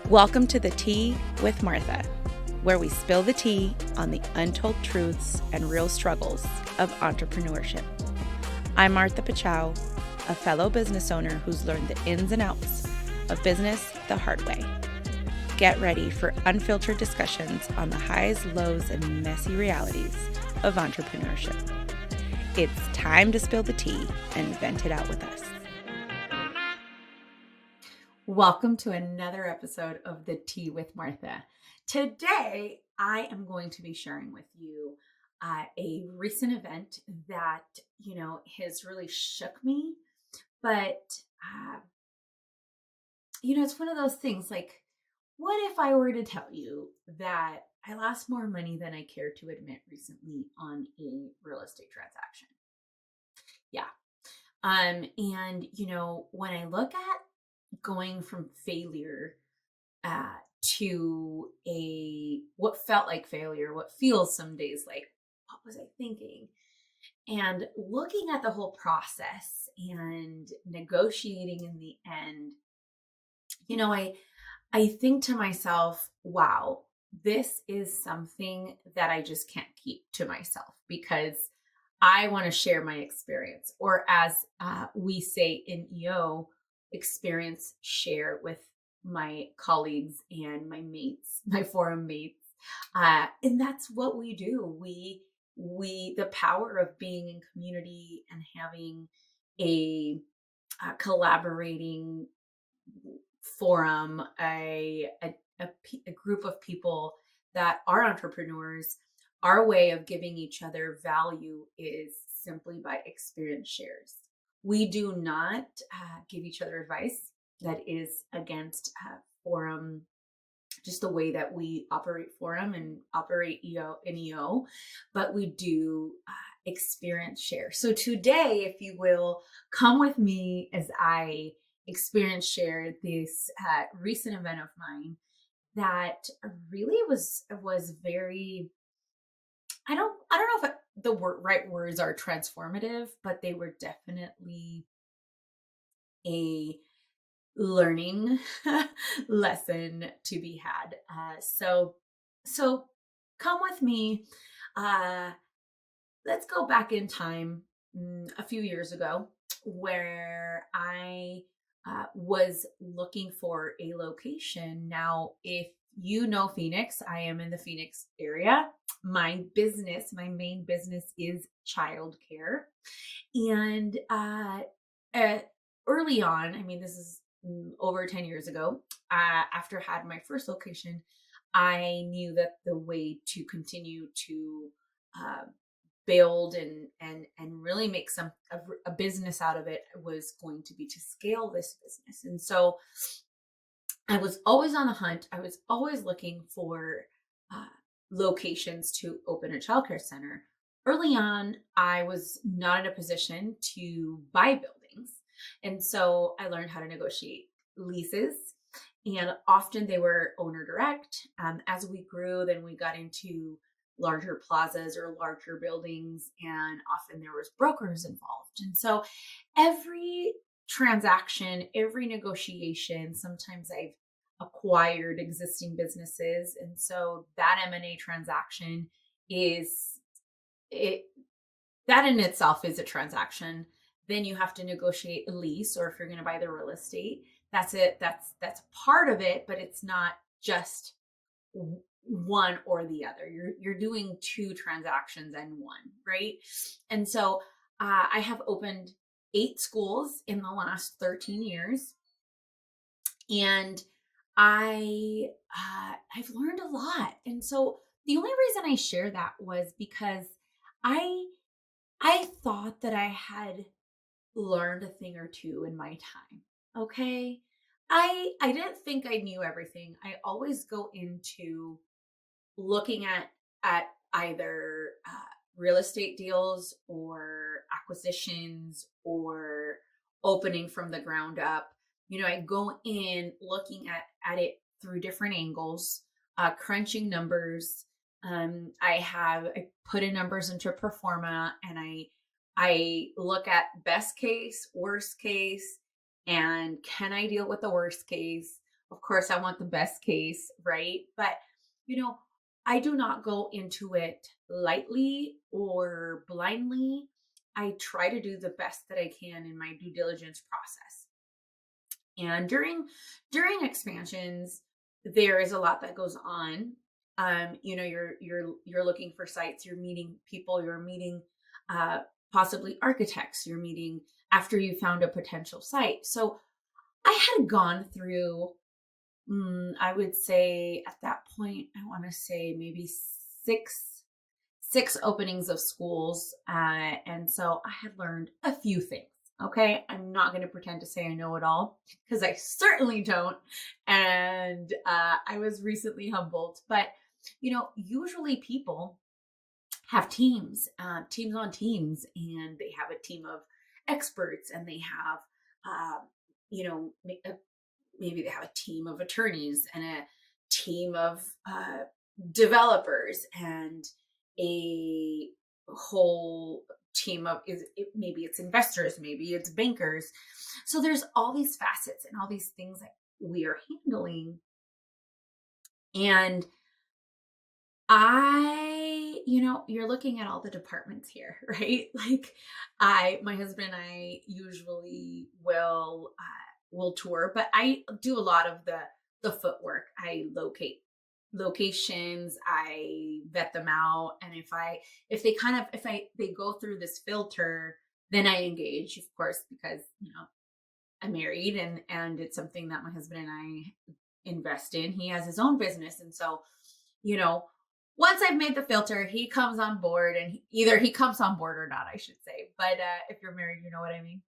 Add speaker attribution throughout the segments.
Speaker 1: Welcome to The Tea with Martha, where we spill the tea on the untold truths and real struggles of entrepreneurship. I'm Martha Pachow, a fellow business owner who's learned the ins and outs of business the hard way. Get ready for unfiltered discussions on the highs, lows, and messy realities of entrepreneurship. It's time to spill the tea and vent it out with us. Welcome to another episode of The Tea with Martha. Today, I am going to be sharing with you a recent event that, has really shook me. But, it's one of those things like, what if I were to tell you that I lost more money than I care to admit recently on a real estate transaction? Yeah. And, when I look at going from failure to what felt like failure, what feels some days like, what was I thinking? And looking at the whole process and negotiating in the end, I think to myself, wow, this is something that I just can't keep to myself because I want to share my experience, or as we say in EO, experience share with my colleagues and my mates, my forum mates. And that's what we do. The power of being in community and having a collaborating forum, a group of people that are entrepreneurs. Our way of giving each other value is simply by experience shares. We do not give each other advice that is against forum, just the way that we operate forum and operate EO, but we do experience share. So today, if you will, come with me as I experience share this recent event of mine that really was very, I don't know if the right words are transformative, but they were definitely a learning lesson to be had. So come with me. Let's go back in time a few years ago where I was looking for a location. Now, if you know Phoenix, I am in the Phoenix area. My main business is childcare. And early on, I mean, this is over 10 years ago, after I had my first location, I knew that the way to continue to build and really make a business out of it was going to be to scale this business. And so I was always on the hunt. I was always looking for locations to open a childcare center. Early on, I was not in a position to buy buildings. And so I learned how to negotiate leases. And often they were owner direct. As we grew, then we got into larger plazas or larger buildings, and often there was brokers involved. And so every transaction, every negotiation, sometimes I've acquired existing businesses. And so that M&A transaction that in itself is a transaction. Then you have to negotiate a lease, or if you're going to buy the real estate, that's it. That's part of it, but it's not just one or the other. You're doing two transactions in one, right? And so I have opened 8 schools in the last 13 years, and I've learned a lot. And so the only reason I share that was because I thought that I had learned a thing or two in my time. Okay. I didn't think I knew everything. I always go into looking at either real estate deals or acquisitions or opening from the ground up. I go in looking at it through different angles, crunching numbers. I put in numbers into Performa, and I look at best case, worst case, and can I deal with the worst case? Of course, I want the best case, right? But, you know, I do not go into it lightly or blindly. I try to do the best that I can in my due diligence process. And during expansions, there is a lot that goes on. You're looking for sites, you're meeting people, you're meeting uh, possibly architects, you're meeting after you found a potential site. So I had gone through, I would say at that point, I want to say maybe six openings of schools, and so I had learned a few things. Okay, I'm not going to pretend to say I know it all because I certainly don't, and I was recently humbled. But usually people have teams, teams on teams, and they have a team of experts, and they have, uh, you know, maybe they have a team of attorneys and a team of developers and a whole team of maybe it's investors, maybe it's bankers. So there's all these facets and all these things that we are handling. And you're looking at all the departments here, right? Like my husband and I usually will tour, but I do a lot of the footwork. I locate locations, I vet them out, and if they go through this filter, then I engage, of course, because I'm married, and it's something that my husband and I invest in. He has his own business, and so you know once I've made the filter, he comes on board, and either he comes on board or not, I should say. But if you're married, you know what I mean.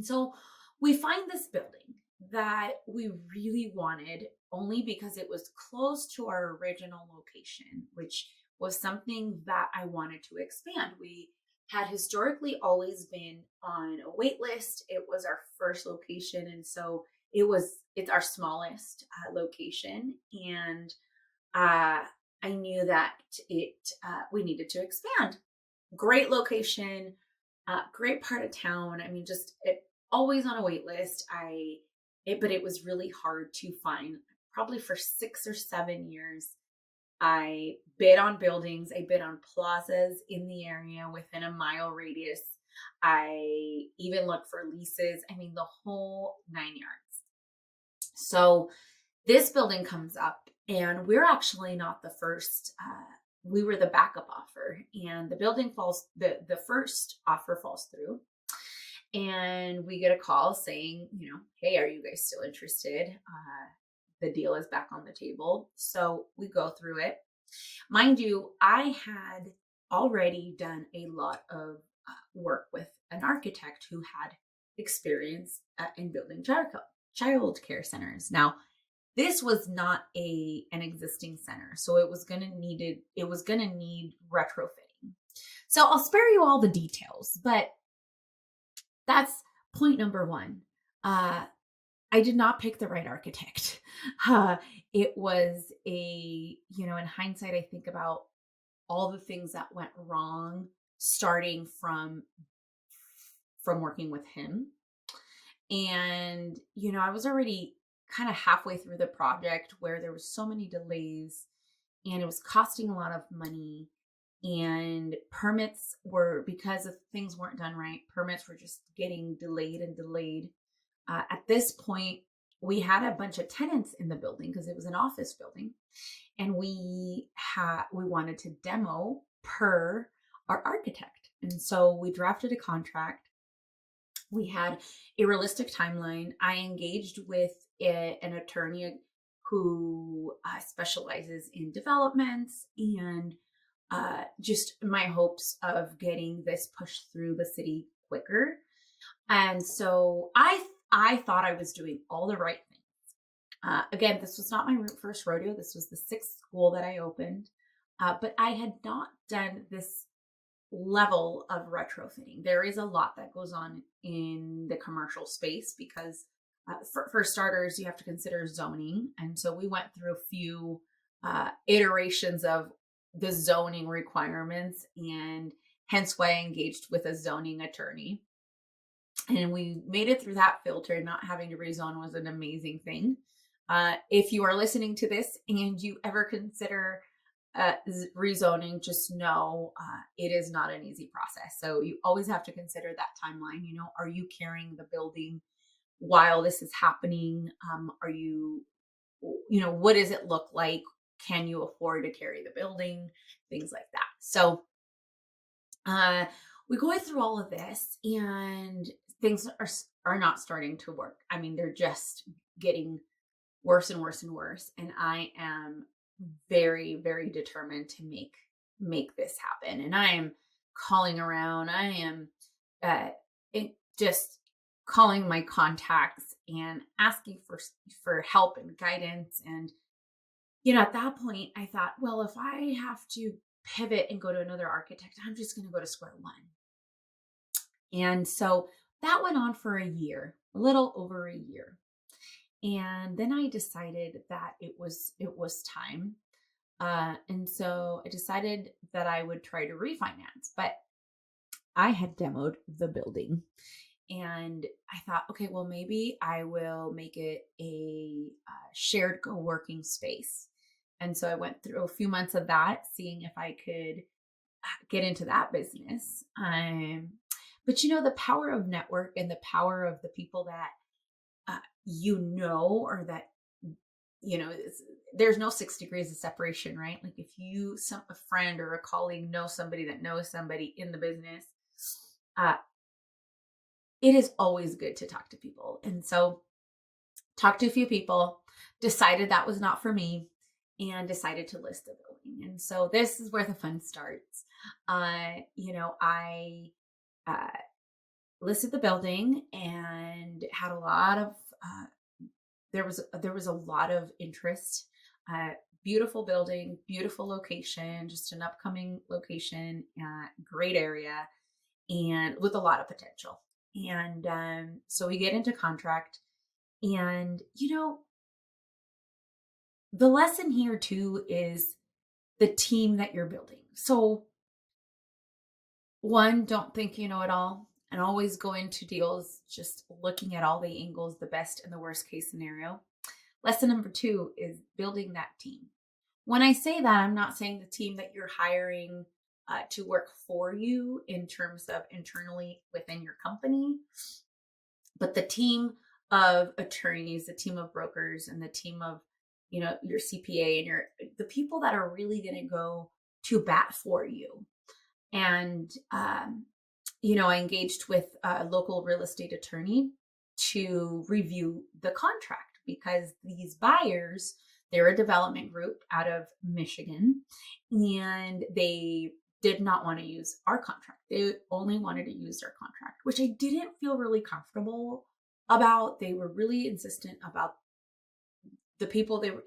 Speaker 1: So we find this building that we really wanted only because it was close to our original location, which was something that I wanted to expand. We had historically always been on a wait list. It was our first location, and so it's our smallest location, and uh, I knew that we needed to expand. Great location, great part of town. I mean, just always on a wait list. But it was really hard to find. Probably for 6 or 7 years, I bid on buildings. I bid on plazas in the area within a mile radius. I even looked for leases. I mean, the whole 9 yards. So this building comes up, and we're actually not the first. We were the backup offer, and the first offer falls through, and we get a call saying, hey, are you guys still interested? The deal is back on the table. So we go through it. Mind you, I had already done a lot of work with an architect who had experience in building child care centers. Now, this was not an existing center, so it was going to need retrofitting. So I'll spare you all the details, but that's point number one. I did not pick the right architect. It was in hindsight, I think about all the things that went wrong, starting from working with him. And, I was already kind of halfway through the project where there was so many delays, and it was costing a lot of money, and permits were, because of things weren't done right, permits were just getting delayed and delayed. At this point, we had a bunch of tenants in the building because it was an office building, and we wanted to demo per our architect. And so we drafted a contract. We had a realistic timeline. I engaged with an attorney who specializes in developments, and just my hopes of getting this pushed through the city quicker. And so I thought I was doing all the right things. Again, this was not my first rodeo. This was the sixth school that I opened, but I had not done this level of retrofitting. There is a lot that goes on in the commercial space because for starters, you have to consider zoning. And so we went through a few iterations of the zoning requirements, and hence why I engaged with a zoning attorney. And we made it through that filter. Not having to rezone was an amazing thing. If you are listening to this and you ever consider rezoning, just know it is not an easy process. So you always have to consider that timeline. Are you carrying the building while this is happening? Are you, what does it look like? Can you afford to carry the building? Things like that. So uh, we go through all of this, and things are not starting to work. I mean, they're just getting worse and worse and worse. And I am very, very determined to make this happen. And I am calling around. I am uh, just calling my contacts and asking for help and guidance. And at that point, I thought, well, if I have to pivot and go to another architect, I'm just going to go to square one. And so that went on for a year, a little over a year. And then I decided that it was time. And so I decided that I would try to refinance, but I had demoed the building, and I thought, okay, well, maybe I will make it a shared co-working space. And so I went through a few months of that, seeing if I could get into that business. But the power of network and the power of the people that or that there's no 6 degrees of separation, right? Like if a friend or a colleague knows somebody that knows somebody in the business, it is always good to talk to people. And so talked to a few people, decided that was not for me, and decided to list the building. And so this is where the fun starts. I listed the building and had a lot of there was a lot of interest. Beautiful building, beautiful location, just an upcoming location, great area, and with a lot of potential. And so we get into contract, and the lesson here too is the team that you're building. So one, don't think you know it all, and always go into deals just looking at all the angles, the best and the worst case scenario. Lesson number 2 is building that team. When I say that, I'm not saying the team that you're hiring to work for you in terms of internally within your company, but the team of attorneys, the team of brokers, and the team of your CPA and the people that are really going to go to bat for you. And I engaged with a local real estate attorney to review the contract, because these buyers, they're a development group out of Michigan, and they did not want to use our contract. They only wanted to use their contract, which I didn't feel really comfortable about. They were really insistent about the people they were,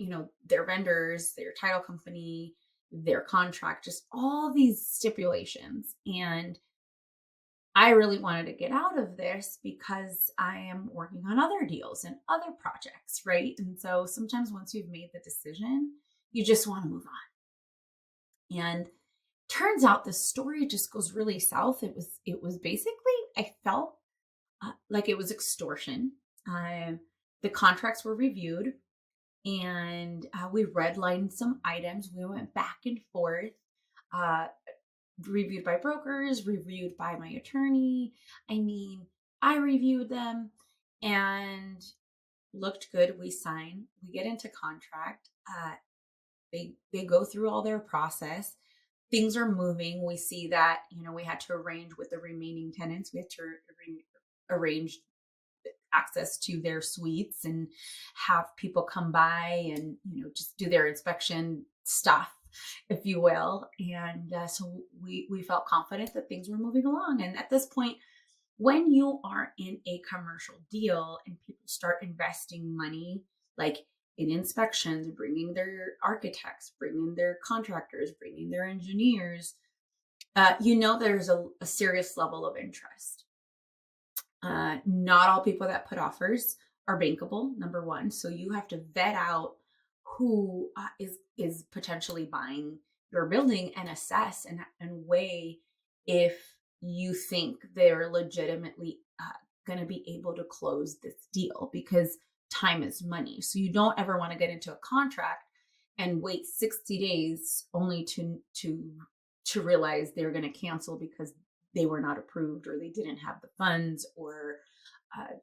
Speaker 1: their vendors, their title company, their contract, just all these stipulations. And I really wanted to get out of this because I am working on other deals and other projects, right? And so sometimes once you've made the decision, you just want to move on. And turns out the story just goes really south. It was basically, I felt like it was extortion. The contracts were reviewed, and we redlined some items. We went back and forth. Reviewed by brokers, reviewed by my attorney. I mean, I reviewed them and looked good. We sign, we get into contract. They go through all their process. Things are moving. We see that, we had to arrange with the remaining tenants. We had to arrange access to their suites and have people come by and, just do their inspection stuff, if you will. And so we felt confident that things were moving along. And at this point, when you are in a commercial deal and people start investing money, like in inspections, bringing their architects, bringing their contractors, bringing their engineers, there's a serious level of interest. Not all people that put offers are bankable, number one. So you have to vet out who is potentially buying your building and assess and weigh if you think they're legitimately going to be able to close this deal because time is money. So you don't ever want to get into a contract and wait 60 days only to realize they're going to cancel because they were not approved or they didn't have the funds or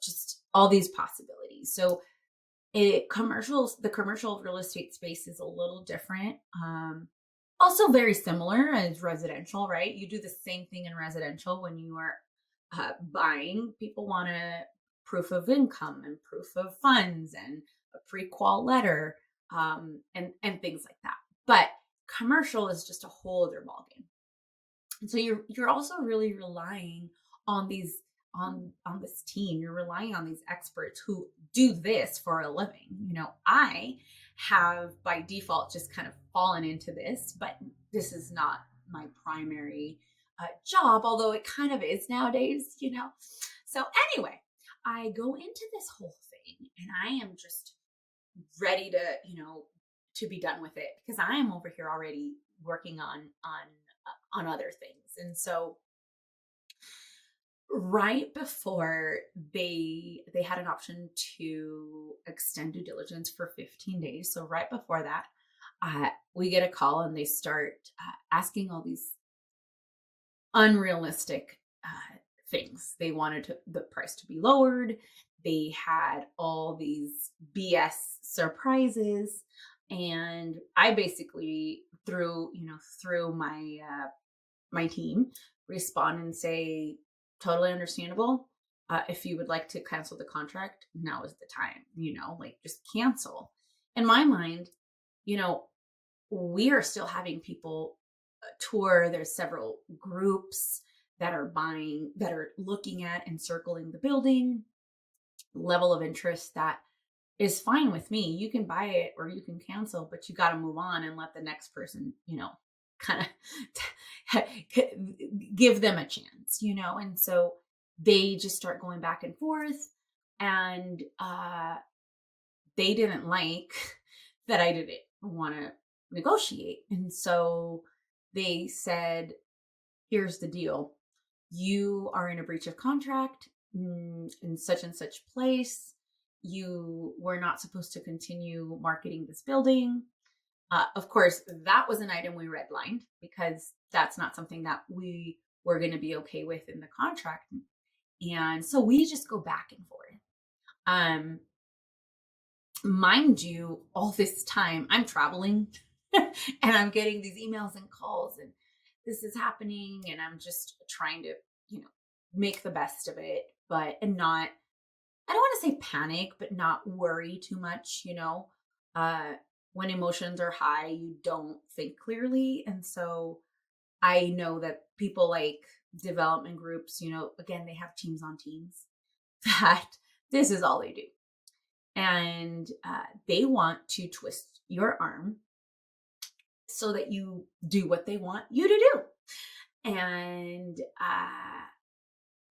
Speaker 1: just all these possibilities. So the commercial real estate space is a little different. Also very similar as residential, right? You do the same thing in residential when you are buying. People want a proof of income and proof of funds and a pre-qual letter, and things like that. But commercial is just a whole other ballgame. And so you're also really relying on this team. You're relying on these experts who do this for a living. I have by default just kind of fallen into this, but this is not my primary job, although it kind of is nowadays. So anyway, I go into this whole thing and I am just ready to be done with it because I am over here already working on other things. And so right before they had an option to extend due diligence for 15 days. So right before that, we get a call and they start asking all these unrealistic things. They wanted the price to be lowered. They had all these BS surprises. And I basically through my team respond and say, totally understandable. If you would like to cancel the contract, now is the time, just cancel. In my mind, we are still having people tour. There's several groups that are looking at and circling the building. Level of interest that is fine with me. You can buy it or you can cancel, but you got to move on and let the next person, kind of give them a chance, and so they just start going back and forth, and they didn't like that I didn't want to negotiate. And so they said, here's the deal. You are in a breach of contract in such and such place. You were not supposed to continue marketing this building. Of course, that was an item we redlined because that's not something that we were going to be okay with in the contract. And so we just go back and forth. Mind you, all this time I'm traveling and I'm getting these emails and calls and this is happening. And I'm just trying to, make the best of it, I don't want to say panic, but not worry too much, when emotions are high, you don't think clearly. And so I know that people like development groups, again, they have teams on teams that this is all they do. And they want to twist your arm so that you do what they want you to do. And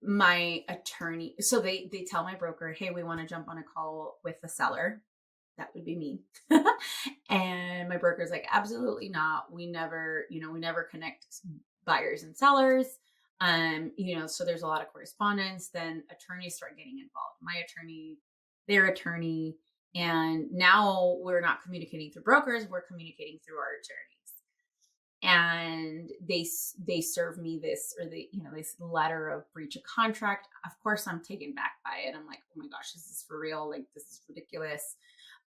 Speaker 1: my attorney, so they tell my broker, hey, we want to jump on a call with the seller. That would be me. And my broker's like, absolutely not. We never connect buyers and sellers. So there's a lot of correspondence. Then attorneys start getting involved. My attorney, their attorney, and now we're not communicating through brokers, we're communicating through our attorneys. And they serve me this letter of breach of contract. Of course, I'm taken back by it. I'm like, oh my gosh, this is for real. Like, this is ridiculous.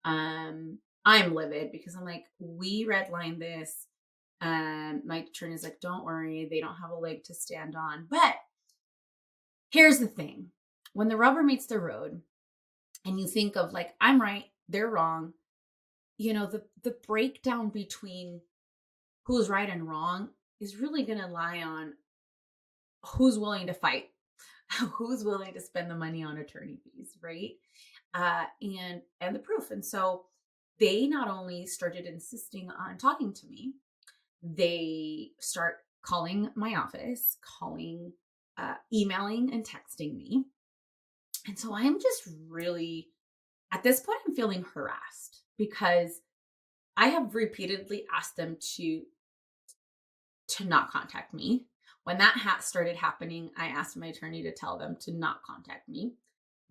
Speaker 1: I'm livid because I'm like, we redlined this. My attorney's like, don't worry, they don't have a leg to stand on. But here's the thing. When the rubber meets the road and you think of like, I'm right, they're wrong, the breakdown between who's right and wrong is really going to lie on who's willing to fight, who's willing to spend the money on attorney fees, right? And the proof. And so they not only started insisting on talking to me, they start calling my office, emailing and texting me. And so I'm just really, at this point, I'm feeling harassed because I have repeatedly asked them to not contact me, When that started happening, I asked my attorney to tell them to not contact me.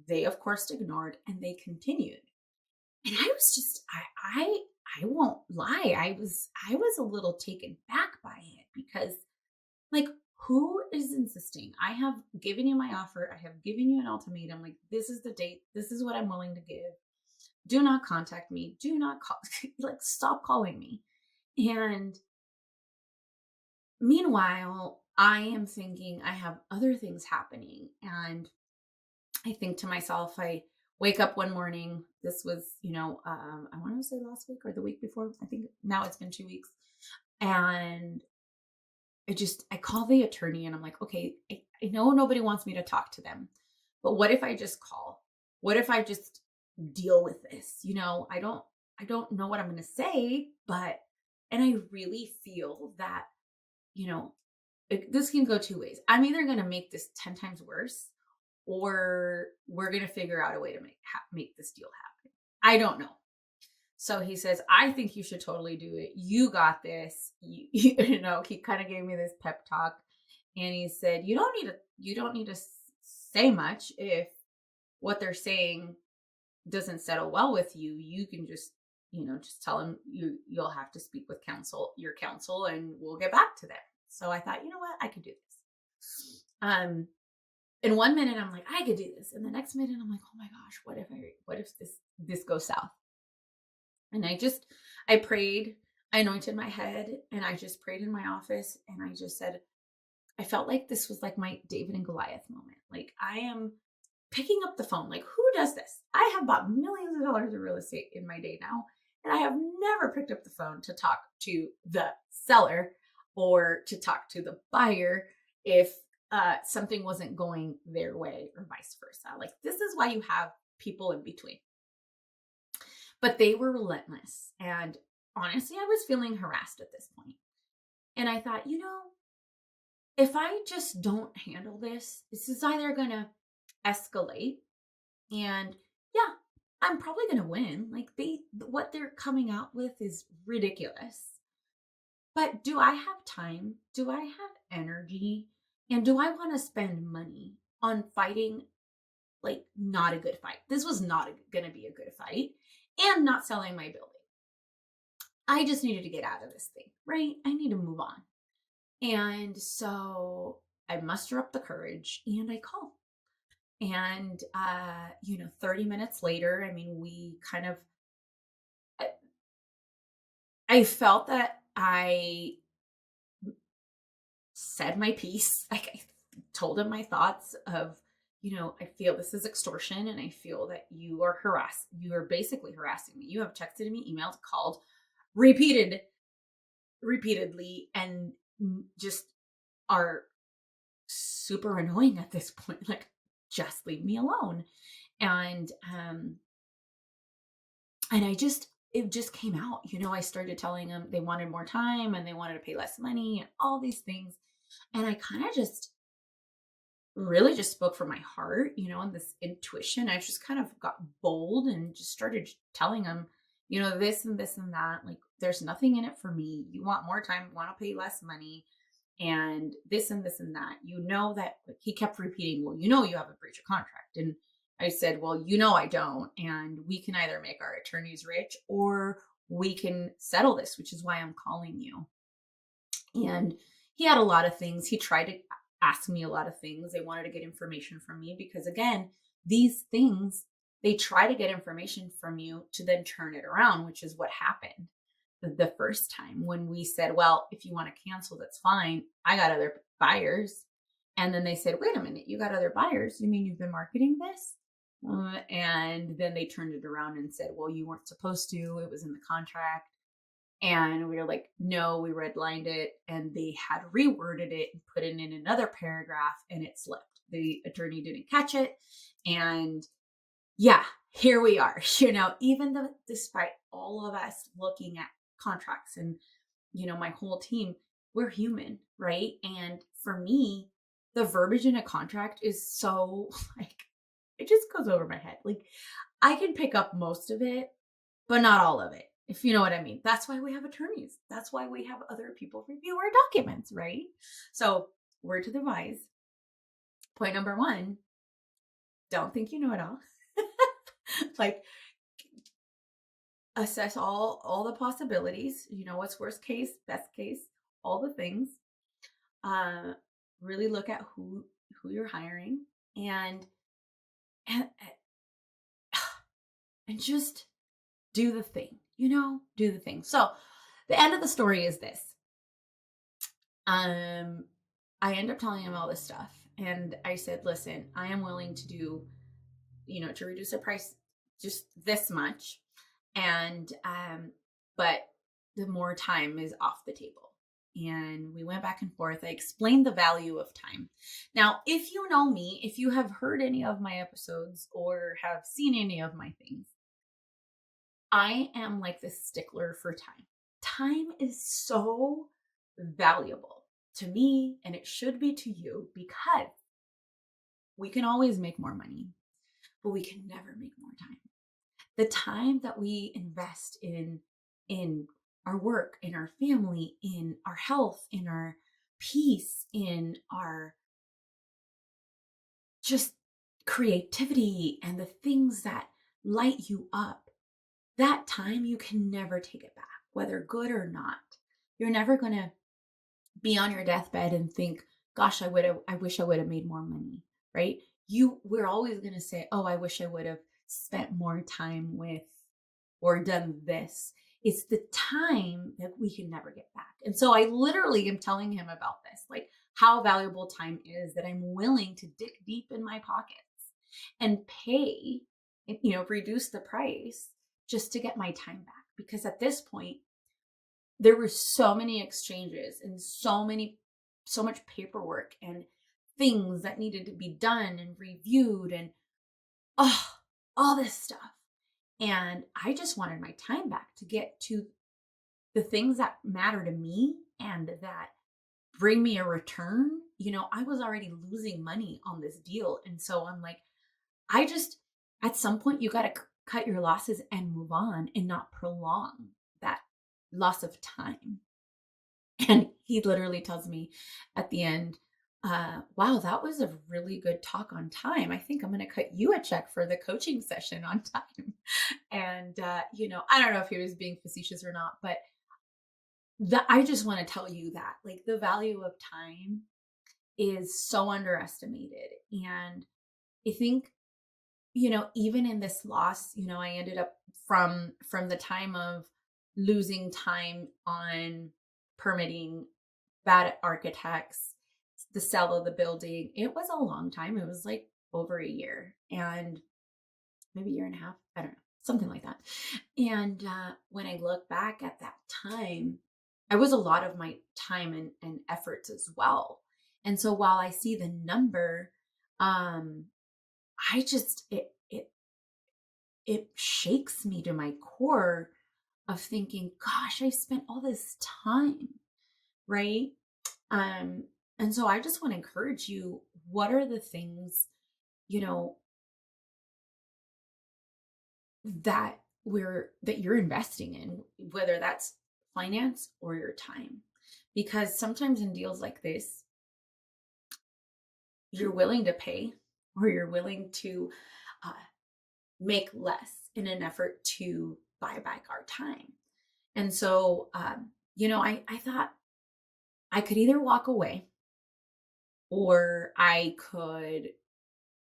Speaker 1: They, of course, ignored and they continued. And I was just, I won't lie. I was a little taken back by it because, like, who is insisting? I have given you my offer. I have given you an ultimatum. Like, this is the date. This is what I'm willing to give. Do not contact me. Do not call. Like, stop calling me. And meanwhile, I am thinking I have other things happening. And I think to myself, I wake up one morning. This was, I want to say last week or the week before. I think now it's been 2 weeks. And I call the attorney and I'm like, okay, I know nobody wants me to talk to them, but what if I just call? What if I just deal with this? I don't know what I'm going to say, and I really feel that, this can go two ways. I'm either going to make this 10 times worse or we're going to figure out a way to make this deal happen. I don't know. So he says, I think you should totally do it. You got this. He kind of gave me this pep talk and he said, you don't need to say much. If what they're saying doesn't settle well with you, you can just tell them you'll have to speak with your counsel, and we'll get back to them. So I thought, you know what, I could do this. In 1 minute, I'm like, I could do this. And the next minute I'm like, oh my gosh, what if this goes south? And I prayed, I anointed my head, and I just prayed in my office. And I just said, I felt like this was like my David and Goliath moment. Like, I am picking up the phone. Like, who does this? I have bought millions of dollars of real estate in my day now. And I have never picked up the phone to talk to the seller or to talk to the buyer if something wasn't going their way or vice versa. Like, this is why you have people in between. But they were relentless. And honestly, I was feeling harassed at this point. And I thought, if I just don't handle this is either going to escalate. And yeah, I'm probably going to win. Like, what they're coming out with is ridiculous. But do I have time? Do I have energy? And do I want to spend money on fighting, like, not a good fight? This was not going to be a good fight. And not selling my building. I just needed to get out of this thing, right? I need to move on. And so I muster up the courage and I call. And, 30 minutes later, I mean, I felt that I said my piece. Like, I told him my thoughts of, I feel this is extortion and I feel that you are basically harassing me. You have texted me, emailed, called, repeatedly, and just are super annoying at this point. Like, just leave me alone. And it just came out, I started telling them they wanted more time and they wanted to pay less money and all these things. And I kind of really just spoke from my heart, and this intuition. I just kind of got bold and just started telling them, this and this and that. Like, there's nothing in it for me. You want more time, want to pay less money, and this and this and that. That he kept repeating, well, you have a breach of contract. And I said, well, I don't. And we can either make our attorneys rich or we can settle this, which is why I'm calling you. And he had a lot of things. He tried to ask me a lot of things. They wanted to get information from me because, again, these things, they try to get information from you to then turn it around, which is what happened the first time when we said, well, if you want to cancel, that's fine. I got other buyers. And then they said, wait a minute, you got other buyers? You mean you've been marketing this? And then they turned it around and said, well, you weren't supposed to. It was in the contract. And we were like, no, we redlined it. And they had reworded it and put it in another paragraph and it slipped. The attorney didn't catch it. And yeah, here we are, even though despite all of us looking at contracts and, my whole team, we're human, right? And for me, the verbiage in a contract is so like, it just goes over my head. Like, I can pick up most of it, but not all of it, if you know what I mean. That's why we have attorneys. That's why we have other people review our documents, right? So word to the wise. Point number one, don't think you know it all. Like, assess all the possibilities. You know, what's worst case, best case, all the things. Uh, really look at who you're hiring, and and just do the thing. You know, do the thing. So the end of the story is this. Um, I end up telling him all this stuff, and I said, "Listen, I am willing to do, to reduce the price just this much, and but the more time is off the table." And we went back and forth. I explained the value of time. Now, if you know me, if you have heard any of my episodes or have seen any of my things, I am like this stickler for time. Time is so valuable to me, and it should be to you, because we can always make more money, but we can never make more time. The time that we invest in our work, in our family, in our health, in our peace, in our just creativity and the things that light you up, that time you can never take it back, whether good or not. You're never going to be on your deathbed and think, gosh, I wish I would have made more money, right? We're always going to say, oh, I wish I would have spent more time with or done this. It's the time that we can never get back. And so I literally am telling him about this, like how valuable time is, that I'm willing to dig deep in my pockets and pay, reduce the price just to get my time back. Because at this point, there were so many exchanges and so much paperwork and things that needed to be done and reviewed, and oh, all this stuff. And I just wanted my time back to get to the things that matter to me and that bring me a return. I was already losing money on this deal. And so I'm like, at some point, you got to cut your losses and move on and not prolong that loss of time. And he literally tells me at the end, wow, that was a really good talk on time. I think I'm going to cut you a check for the coaching session on time. And, I don't know if he was being facetious or not, but I just want to tell you that, like, the value of time is so underestimated. And I think, even in this loss, I ended up from the time of losing time on permitting, bad architects, the sale of the building. It was a long time. It was like over a year, and maybe a year and a half. I don't know, something like that. And when I look back at that time, I was a lot of my time and efforts as well. And so while I see the number, I just it shakes me to my core of thinking, gosh, I spent all this time, right? Um, and so I just want to encourage you, what are the things, you know, that you're investing in, whether that's finance or your time? Because sometimes in deals like this, you're willing to pay, or you're willing to uh, make less in an effort to buy back our time. And so, I thought I could either walk away, or I could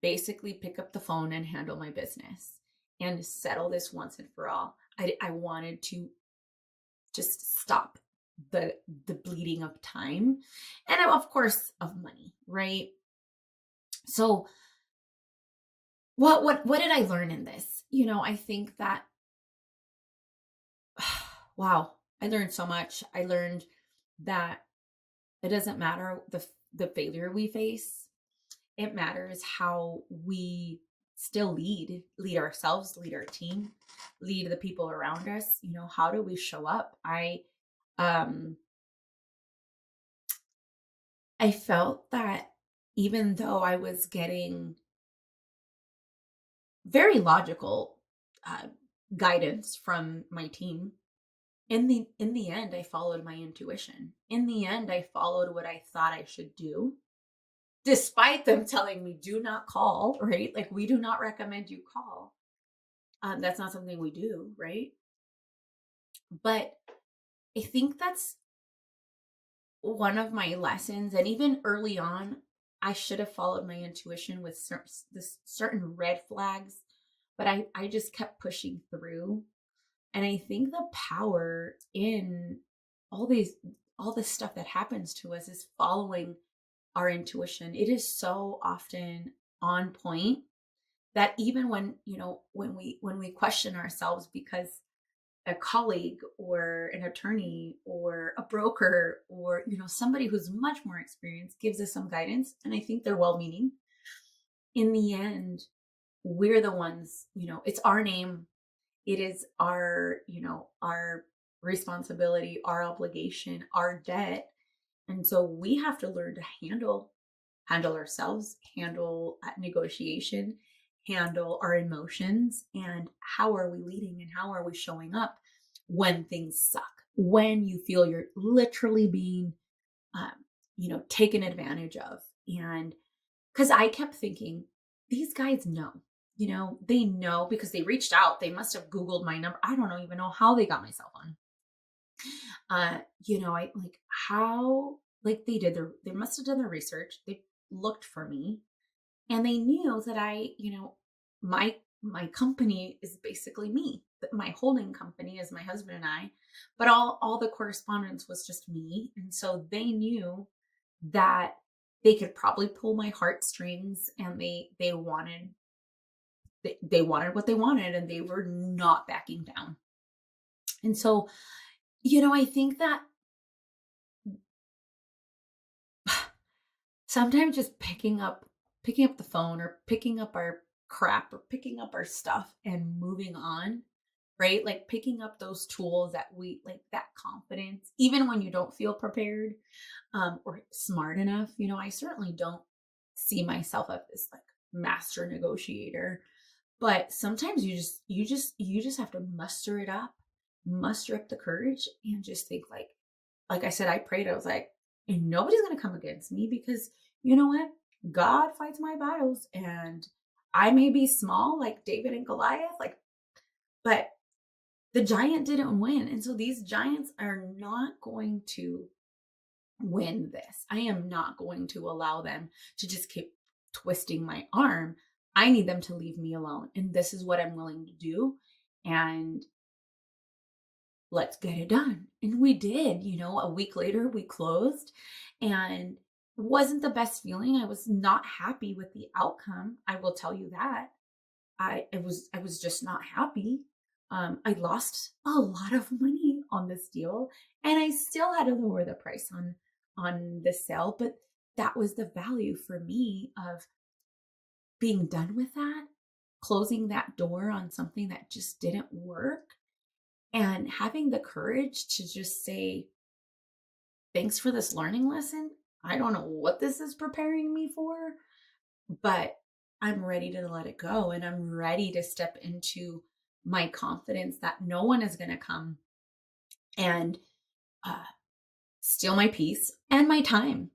Speaker 1: basically pick up the phone and handle my business and settle this once and for all. I wanted to just stop the bleeding of time, and of course of money, right? So what did I learn in this? I think that wow, I learned so much. I learned that it doesn't matter the failure we face. It matters how we still lead ourselves, lead our team, lead the people around us. How do we show up? Um I felt that even though I was getting very logical uh, guidance from my team, in the end, I followed my intuition. In the end, I followed what I thought I should do. despite them telling me, do not call, right? Like, we do not recommend you call. That's not something we do, right? But I think that's one of my lessons. And even early on, I should have followed my intuition with certain red flags, but I just kept pushing through. And I think the power in all these, all this stuff that happens to us is following our intuition. It is so often on point that even when, when we question ourselves because a colleague or an attorney or a broker or somebody who's much more experienced gives us some guidance, and I think they're well meaning, in the end we're the ones, it's our name, it is our, our responsibility, our obligation, our debt. And so we have to learn to handle ourselves, handle negotiation, handle our emotions, and how are we leading and how are we showing up when things suck, when you feel you're literally being, um, taken advantage of. And because I kept thinking, these guys know, they know because they reached out. They must have Googled my number. I don't know, even know how they got my cell phone. I like how, like, they must have done their research. They looked for me and they knew that my company is basically me. That my holding company is my husband and I, but all the correspondence was just me. And so they knew that they could probably pull my heartstrings, and they wanted what they wanted, and they were not backing down. And so, I think that sometimes just picking up the phone or picking up our crap or picking up our stuff and moving on, right? Like picking up those tools that we like, that confidence, even when you don't feel prepared, or smart enough. I certainly don't see myself as this like master negotiator, but sometimes you just have to muster up the courage and just think like I said, I prayed. I was like, and nobody's going to come against me because you know what? God fights my battles, and I may be small like David and Goliath, like, but the giant didn't win. And so these giants are not going to win this. I am not going to allow them to just keep twisting my arm. I need them to leave me alone. And this is what I'm willing to do. And let's get it done. And we did. A week later, we closed, and wasn't the best feeling. I was not happy with the outcome. I will tell you that. I was just not happy. I lost a lot of money on this deal, and I still had to lower the price on the sale, but that was the value for me of being done with that, closing that door on something that just didn't work, and having the courage to just say, thanks for this learning lesson. I don't know what this is preparing me for, but I'm ready to let it go. And I'm ready to step into my confidence that no one is going to come and uh, steal my peace and my time.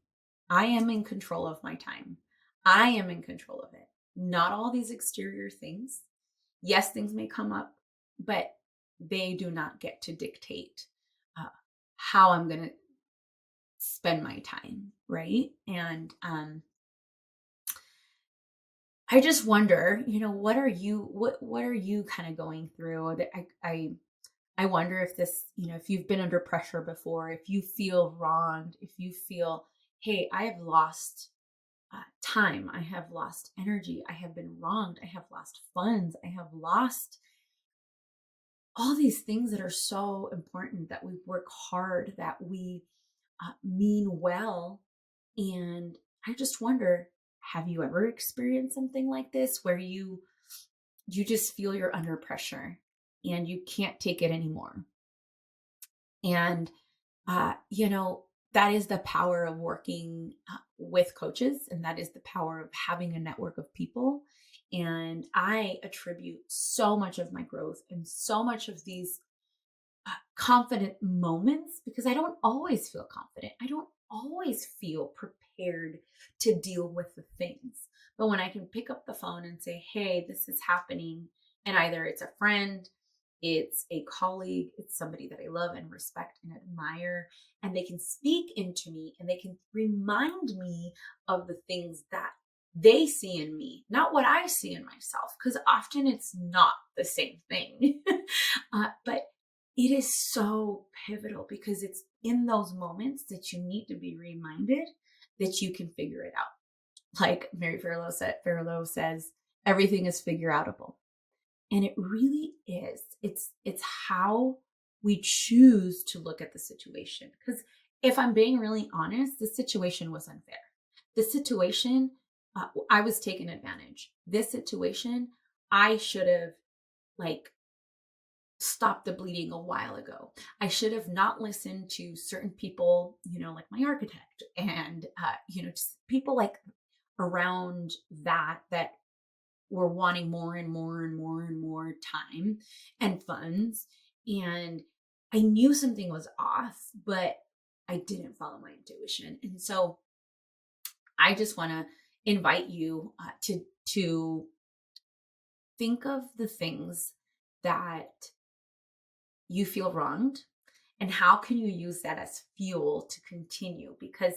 Speaker 1: I am in control of my time. I am in control of it. Not all these exterior things. Yes, things may come up, but they do not get to dictate uh, how I'm going to spend my time, right? And I just wonder, what are you kind of going through? I wonder if this, if you've been under pressure before, if you feel wronged, if you feel, hey, I have lost time, I have lost energy, I have been wronged, I have lost funds, I have lost all these things that are so important, that we work hard, that we mean well. And I just wonder, have you ever experienced something like this where you just feel you're under pressure and you can't take it anymore? And that is the power of working with coaches, and that is the power of having a network of people. And I attribute so much of my growth and so much of these confident moments, because I don't always feel confident. I don't always feel prepared to deal with the things. But when I can pick up the phone and say, hey, this is happening, and either it's a friend, it's a colleague, it's somebody that I love and respect and admire, and they can speak into me and they can remind me of the things that they see in me, not what I see in myself, because often it's not the same thing. But it is so pivotal because it's in those moments that you need to be reminded that you can figure it out. Like Mary Fairlow says, everything is figure outable. And it really is. It's how we choose to look at the situation. Because if I'm being really honest, the situation was unfair. The situation, I was taken advantage. This situation, I should have like stopped the bleeding a while ago. I should have not listened to certain people, like my architect and, just people like around that were wanting more and more and more and more time and funds. And I knew something was off, but I didn't follow my intuition. And so I just want to invite you to think of the things that you feel wronged and how can you use that as fuel to continue, because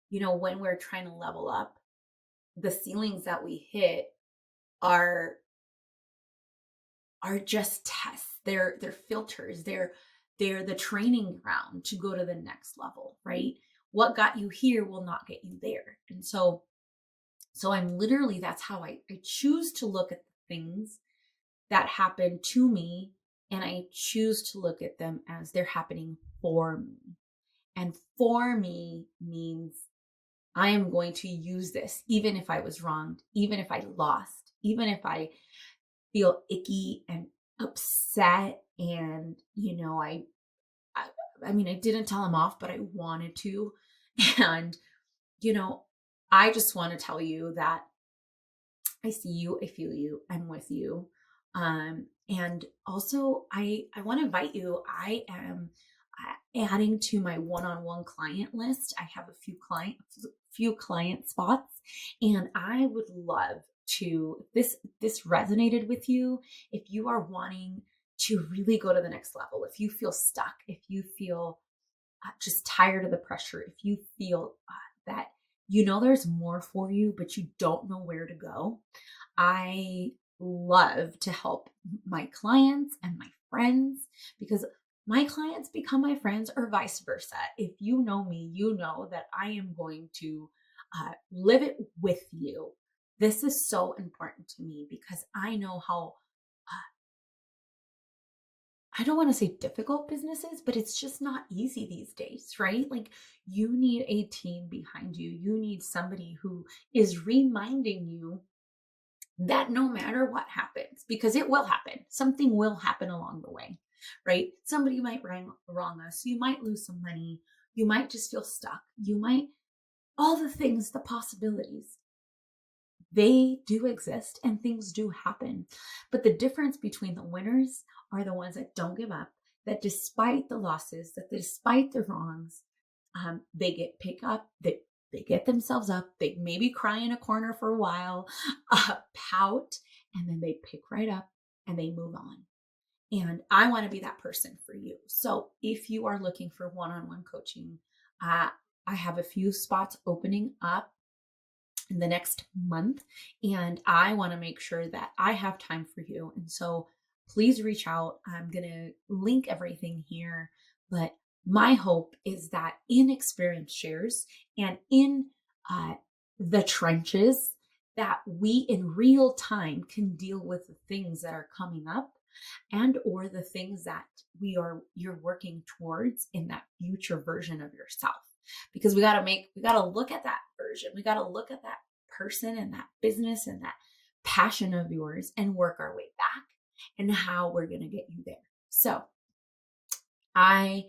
Speaker 1: when we're trying to level up, the ceilings that we hit are just tests. They're filters. They're the training ground to go to the next level, right? What got you here will not get you there. And so I'm literally, that's how I choose to look at the things that happen to me, and I choose to look at them as they're happening for me. And for me means I am going to use this, even if I was wronged, even if I lost, even if I feel icky and upset. And, I mean, I didn't tell him off, but I wanted to. And, I just want to tell you that I see you, I feel you, I'm with you. And also I want to invite you. I am adding to my one-on-one client list. I have a few client spots, and I would love to, if this resonated with you, if you are wanting to really go to the next level, if you feel stuck, if you feel just tired of the pressure, if you feel that there's more for you, but you don't know where to go, I love to help my clients and my friends, because my clients become my friends or vice versa. If you know me, you know that I am going to live it with you. This is so important to me because I know how, I don't want to say difficult business is, but it's just not easy these days, right? Like, you need a team behind you. You need somebody who is reminding you that no matter what happens, because it will happen, something will happen along the way, right? Somebody might wrong us. You might lose some money. You might just feel stuck. You might, all the things, the possibilities, they do exist and things do happen. But the difference between the winners are the ones that don't give up, that despite the losses, that despite the wrongs, they get pick up, they get themselves up, they maybe cry in a corner for a while, pout, and then they pick right up and they move on. And I want to be that person for you. So if you are looking for one-on-one coaching, I have a few spots opening up in the next month, and I want to make sure that I have time for you. And so please reach out. I'm going to link everything here, but my hope is that in experience shares and in the trenches, that we in real time can deal with the things that are coming up, and or the things that you're working towards in that future version of yourself. Because we got to look at that version. We got to look at that person and that business and that passion of yours and work our way back and how we're going to get you there. So I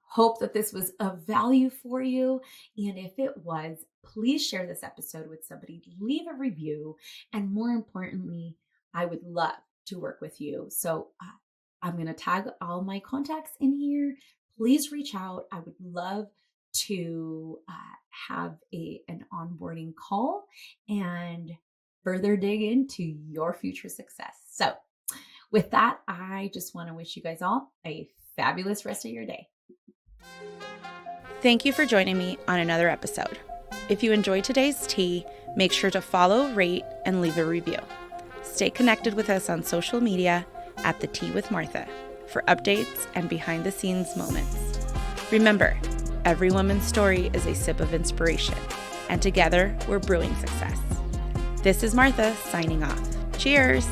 Speaker 1: hope that this was of value for you. And if it was, please share this episode with somebody, leave a review. And more importantly, I would love to work with you. So I'm going to tag all my contacts in here. Please reach out. I would love to have an onboarding call and further dig into your future success. So with that, I just want to wish you guys all a fabulous rest of your day.
Speaker 2: Thank you for joining me on another episode. If you enjoyed today's tea, make sure to follow, rate, and leave a review. Stay connected with us on social media at The Tea with Martha for updates and behind-the-scenes moments. Remember, every woman's story is a sip of inspiration, and together we're brewing success. This is Martha signing off. Cheers!